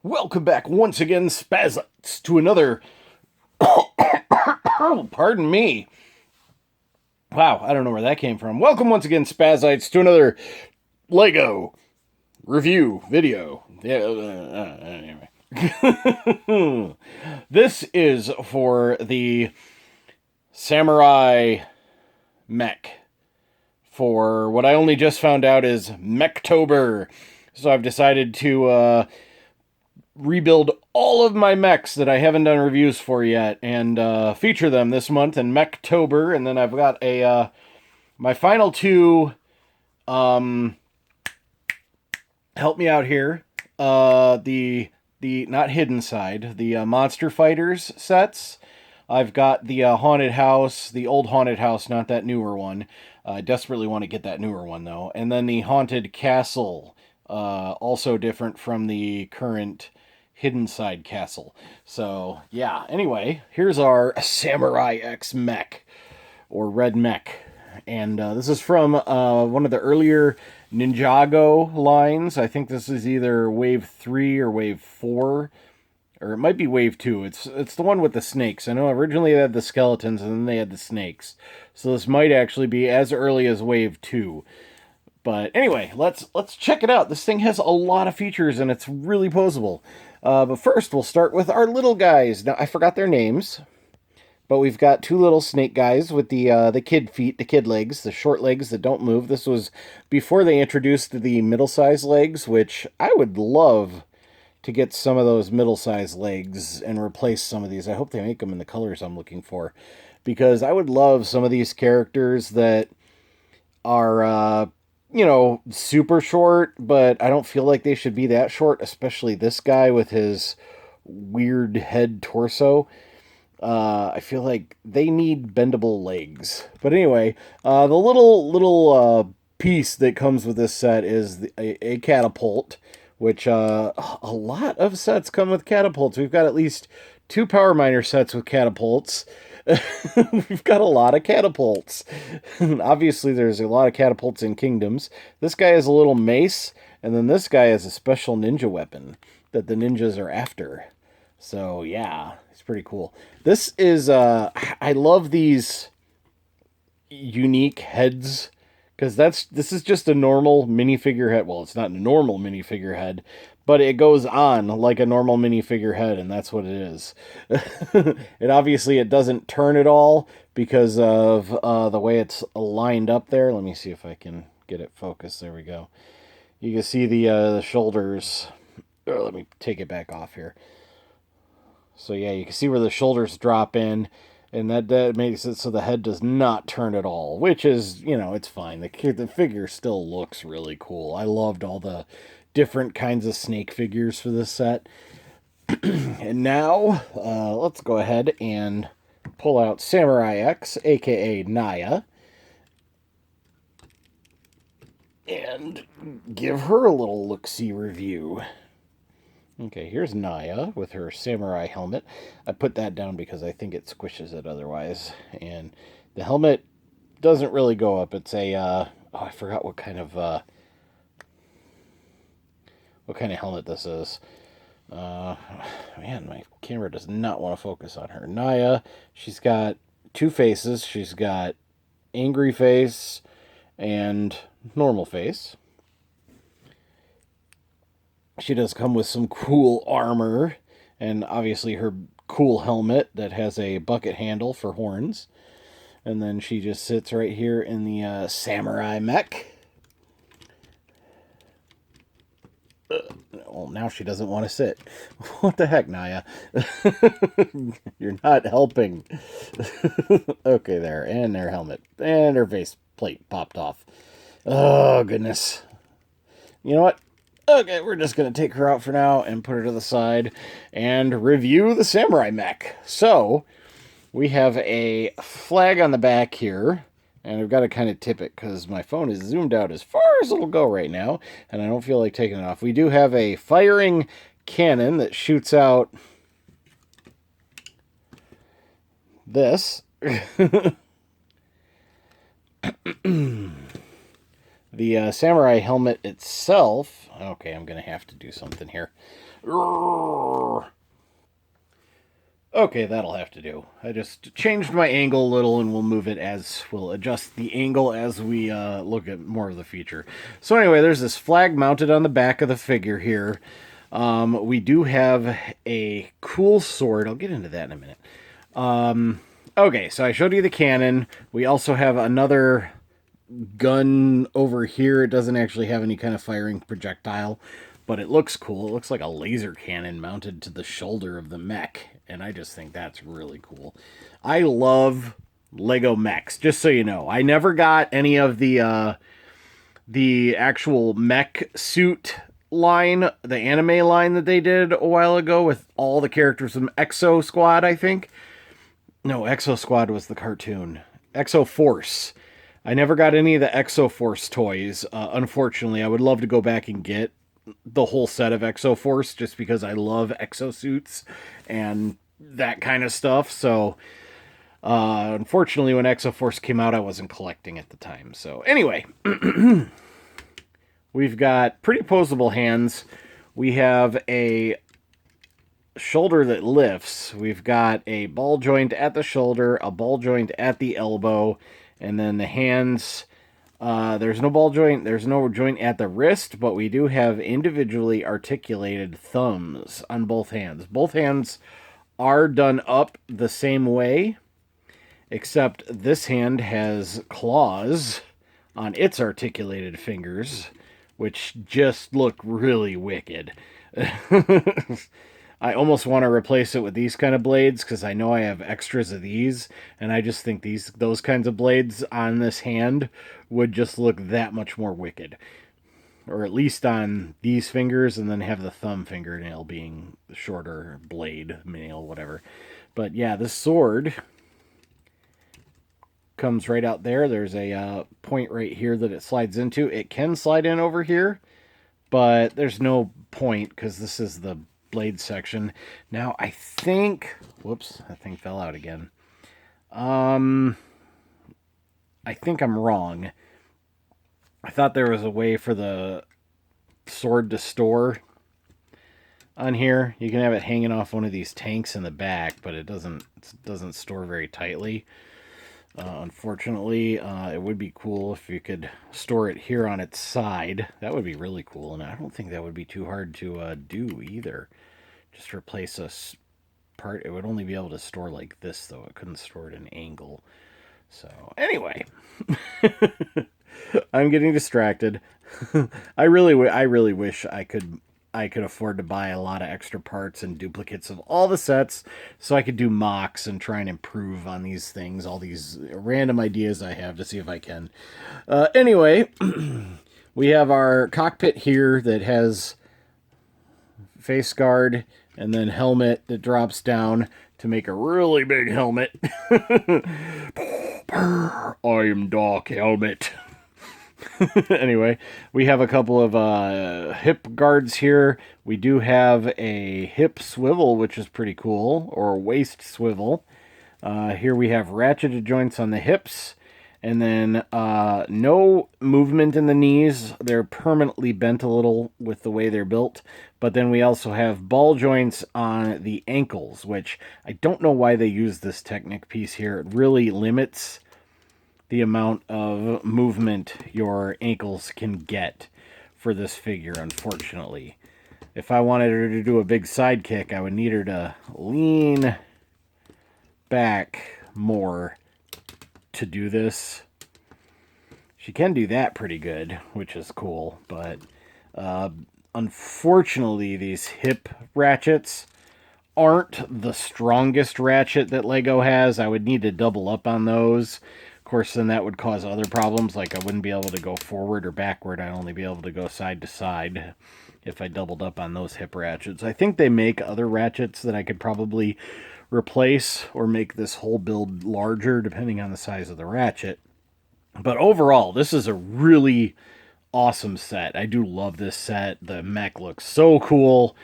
Welcome back once again, Spazites, to another. Oh, pardon me. Wow, I don't know where that came from. Welcome once again, Spazites, to another Lego review video. Anyway. This is for the Samurai Mech. For what I only just found out is Mechtober. So I've decided to rebuild all of my mechs that I haven't done reviews for yet and feature them this month in Mechtober. And then I've got a my final two. Help me out here. The not hidden side, the Monster Fighters sets. I've got the haunted house, the old haunted house, not that newer one. I desperately want to get that newer one though. And then the haunted castle, also different from the current hidden side castle. So yeah. Anyway, here's our Samurai X mech or Red Mech, and this is from one of the earlier Ninjago lines. I think this is either Wave 3 or Wave 4, or it might be Wave 2. It's the one with the snakes. I know originally they had the skeletons and then they had the snakes. So this might actually be as early as Wave 2. But anyway, let's check it out. This thing has a lot of features and it's really poseable. But first, we'll start with our little guys. Now, I forgot their names, but we've got two little snake guys with the kid feet, the kid legs, the short legs that don't move. This was before they introduced the middle-sized legs, which I would love to get some of those middle-sized legs and replace some of these. I hope they make them in the colors I'm looking for, because I would love some of these characters that are, super short, but I don't feel like they should be that short, especially this guy with his weird head torso. I feel like they need bendable legs. But anyway, the little piece that comes with this set is a catapult, which a lot of sets come with catapults. We've got at least two Power Miner sets with catapults. We've got a lot of catapults. Obviously, there's a lot of catapults in Kingdoms. This guy has a little mace, and then this guy has a special ninja weapon that the ninjas are after. So, yeah, it's pretty cool. This is, I love these unique heads, because this is just a normal minifigure head. Well, it's not a normal minifigure head, but it goes on like a normal minifigure head, and that's what it is. And obviously it doesn't turn at all because of the way it's lined up there. Let me see if I can get it focused. There we go. You can see the shoulders. Let me take it back off here. So yeah, you can see where the shoulders drop in, and that makes it so the head does not turn at all, which is, it's fine. The figure still looks really cool. I loved all the different kinds of snake figures for this set. And now, let's go ahead and pull out Samurai X, aka Naya, and give her a little look-see review. Okay, here's Naya with her samurai helmet. I put that down because I think it squishes it otherwise. And the helmet doesn't really go up. It's a, I forgot what kind of helmet this is. Man, my camera does not want to focus on her. Naya, she's got two faces. She's got angry face and normal face. She does come with some cool armor, and obviously her cool helmet that has a bucket handle for horns. And then she just sits right here in the samurai mech. Well, now she doesn't want to sit. What the heck, Naya? You're not helping. Okay, there. And their helmet. And her face plate popped off. Oh, goodness. You know what? Okay, we're just going to take her out for now and put her to the side and review the Samurai Mech. So, we have a flag on the back here, and I've got to kind of tip it because my phone is zoomed out as far as it'll go right now, and I don't feel like taking it off. We do have a firing cannon that shoots out this. The samurai helmet itself... Okay, I'm going to have to do something here. Okay, that'll have to do. I just changed my angle a little, and we'll move it as... We'll adjust the angle as we look at more of the feature. So anyway, there's this flag mounted on the back of the figure here. We do have a cool sword. I'll get into that in a minute. Okay, so I showed you the cannon. We also have another gun over here. It doesn't actually have any kind of firing projectile, but it looks cool. It looks like a laser cannon mounted to the shoulder of the mech, and I just think that's really cool. I love Lego mechs, just so you know. I never got any of the actual mech suit line, the anime line that they did a while ago with all the characters from Exo Squad, I think. No, Exo Squad was the cartoon. Exo Force. I never got any of the Exo Force toys. Unfortunately, I would love to go back and get the whole set of Exo Force just because I love exosuits and that kind of stuff. So, unfortunately, when Exo Force came out, I wasn't collecting at the time. So, anyway, we've got pretty posable hands. We have a shoulder that lifts. We've got a ball joint at the shoulder, a ball joint at the elbow, and then the hands. There's no ball joint, there's no joint at the wrist, but we do have individually articulated thumbs on both hands. Both hands are done up the same way, except this hand has claws on its articulated fingers, which just look really wicked. I almost want to replace it with these kind of blades because I know I have extras of these, and I just think those kinds of blades on this hand would just look that much more wicked. Or at least on these fingers, and then have the thumb fingernail being the shorter blade, nail, whatever. But yeah, this sword comes right out there. There's a point right here that it slides into. It can slide in over here, but there's no point because this is the blade section. Now, I think... Whoops, that thing fell out again. I think I'm wrong. I thought there was a way for the sword to store on here. You can have it hanging off one of these tanks in the back, but it doesn't store very tightly. Unfortunately, it would be cool if you could store it here on its side. That would be really cool, and I don't think that would be too hard to do either. Just replace a part. It would only be able to store like this, though. It couldn't store at an angle. So, anyway. I'm getting distracted. I really wish I could afford to buy a lot of extra parts and duplicates of all the sets so I could do mocks and try and improve on these things, all these random ideas I have to see if I can. Anyway, we have our cockpit here that has face guard and then helmet that drops down to make a really big helmet. I am Doc Helmet. Anyway, we have a couple of hip guards here. We do have a hip swivel, which is pretty cool, or waist swivel. Here we have ratcheted joints on the hips, and then no movement in the knees. They're permanently bent a little with the way they're built. But then we also have ball joints on the ankles, which I don't know why they use this Technic piece here. It really limits the amount of movement your ankles can get for this figure, unfortunately. If I wanted her to do a big side kick, I would need her to lean back more to do this. She can do that pretty good, which is cool, but unfortunately these hip ratchets aren't the strongest ratchet that Lego has. I would need to double up on those. Of course, then that would cause other problems, like I wouldn't be able to go forward or backward. I'd only be able to go side to side if I doubled up on those hip ratchets. I think they make other ratchets that I could probably replace or make this whole build larger, depending on the size of the ratchet. But overall, this is a really awesome set. I do love this set. The mech looks so cool.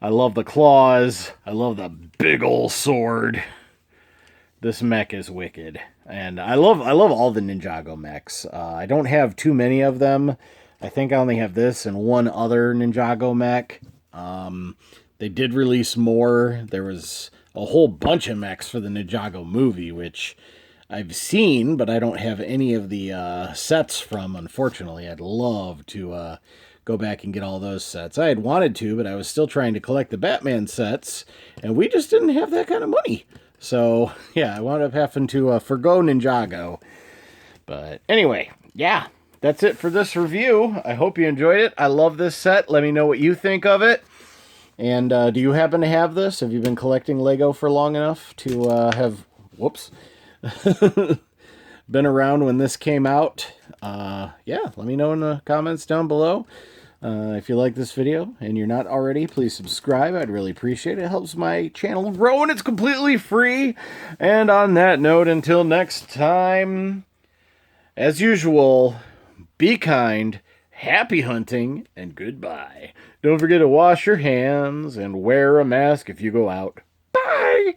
I love the claws. I love the big old sword. this mech is wicked. And I love all the Ninjago mechs. I don't have too many of them. I think I only have this and one other Ninjago mech. They did release more. There was a whole bunch of mechs for the Ninjago movie, which I've seen, but I don't have any of the sets from, unfortunately. I'd love to go back and get all those sets. I had wanted to, but I was still trying to collect the Batman sets, and we just didn't have that kind of money. So, yeah, I wound up having to forgo Ninjago. But anyway, yeah, that's it for this review. I hope you enjoyed it. I love this set. Let me know what you think of it. And do you happen to have this? Have you been collecting Lego for long enough to have... Whoops. Been around when this came out? Yeah, let me know in the comments down below. If you like this video and you're not already, please subscribe. I'd really appreciate it. It helps my channel grow, and it's completely free. And on that note, until next time, as usual, be kind, happy hunting, and goodbye. Don't forget to wash your hands and wear a mask if you go out. Bye!